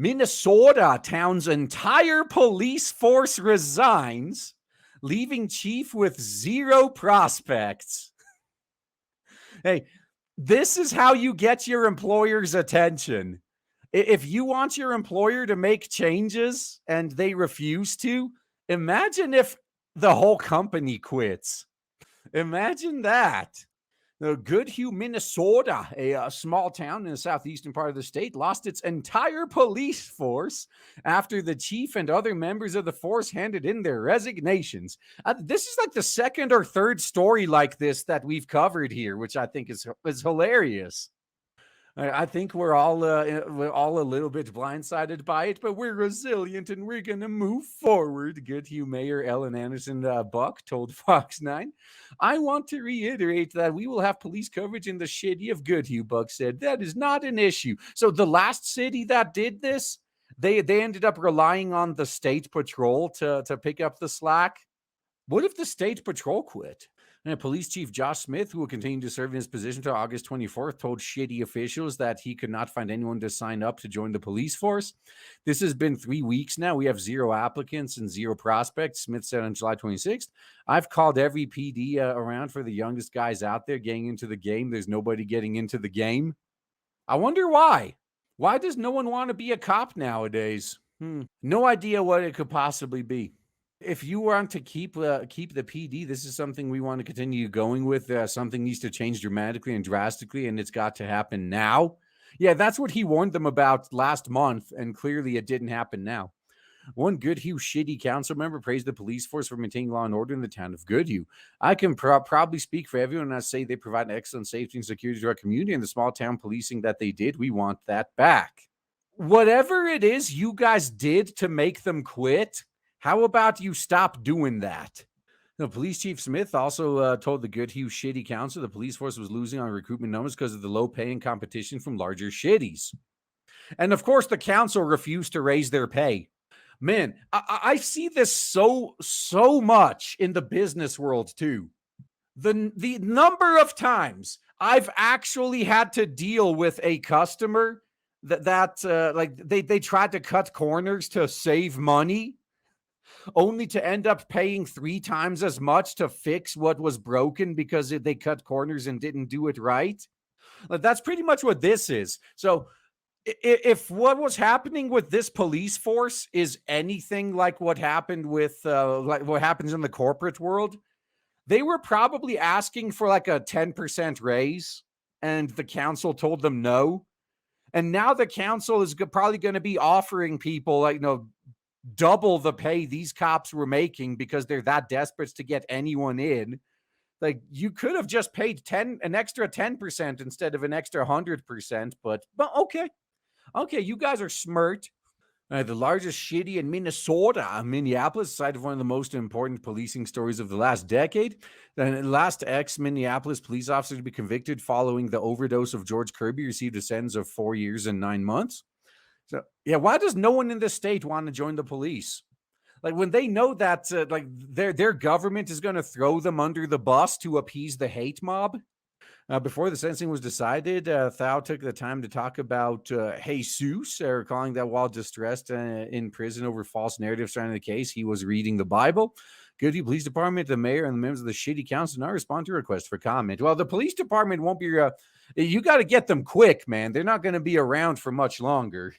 Minnesota town's entire police force resigns, leaving chief with 0 prospects. Hey, this is how you get your employer's attention. If you want your employer to make changes and they refuse to, imagine if the whole company quits. Imagine that. Goodhue, Minnesota, a small town in the southeastern part of the state, lost its entire police force after the chief and other members of the force handed in their resignations. This is like the second or third story like this that we've covered here, which I think is hilarious. I think we're all a little bit blindsided by it, but we're resilient and we're going to move forward. Goodhue Mayor Ellen Anderson Buck told Fox 9. I want to reiterate that we will have police coverage in the city of Goodhue, Buck said. That is not an issue. So the last city that did this, they ended up relying on the state patrol to pick up the slack. What if the state patrol quit? And Police Chief Josh Smith, who will continue to serve in his position until August 24th, told shitty officials that he could not find anyone to sign up to join the police force. This has been 3 weeks now. We have 0 applicants and 0 prospects, Smith said on July 26th. I've called every PD around for the youngest guys out there getting into the game. There's nobody getting into the game. I wonder why. Why does no one want to be a cop nowadays? No idea what it could possibly be. If you want to keep the PD, this is something we want to continue going with. Something needs to change dramatically and drastically, and it's got to happen now. Yeah, that's what he warned them about last month, and clearly it didn't happen now. One Goodhue shitty council member praised the police force for maintaining law and order in the town of Goodhue. I can probably speak for everyone when I say they provide excellent safety and security to our community, and the small town policing that they did, we want that back. Whatever it is you guys did to make them quit, how about you stop doing that? The Police Chief Smith also told the Goodhue Shitty Council the police force was losing on recruitment numbers because of the low pay and competition from larger shitties. And of course, the council refused to raise their pay. Man, I see this so much in the business world too. The number of times I've actually had to deal with a customer that like they tried to cut corners to save money, only to end up paying 3 times as much to fix what was broken because they cut corners and didn't do it right. That's pretty much what this is. So if what was happening with this police force is anything like what happened with like what happens in the corporate world, they were probably asking for like a 10% raise and the council told them no. And now the council is probably going to be offering people like, double the pay these cops were making because they're that desperate to get anyone in. Like, you could have just paid an extra 10% instead of an extra 100%, but okay, you guys are smart. The largest shitty in Minneapolis, site of one of the most important policing stories of the last decade. The last ex-Minneapolis police officer to be convicted following the overdose of George Kirby received a sentence of 4 years and 9 months. So, yeah, why does no one in this state want to join the police? Like, when they know that like their government is going to throw them under the bus to appease the hate mob. Before the sentencing was decided, Thao took the time to talk about Jesus, recalling that while distressed in prison over false narratives surrounding the case, he was reading the Bible. Goodhue Police Department, the mayor, and the members of the shitty council did not respond to requests for comment. Well, the police department won't be... you got to get them quick, man. They're not going to be around for much longer.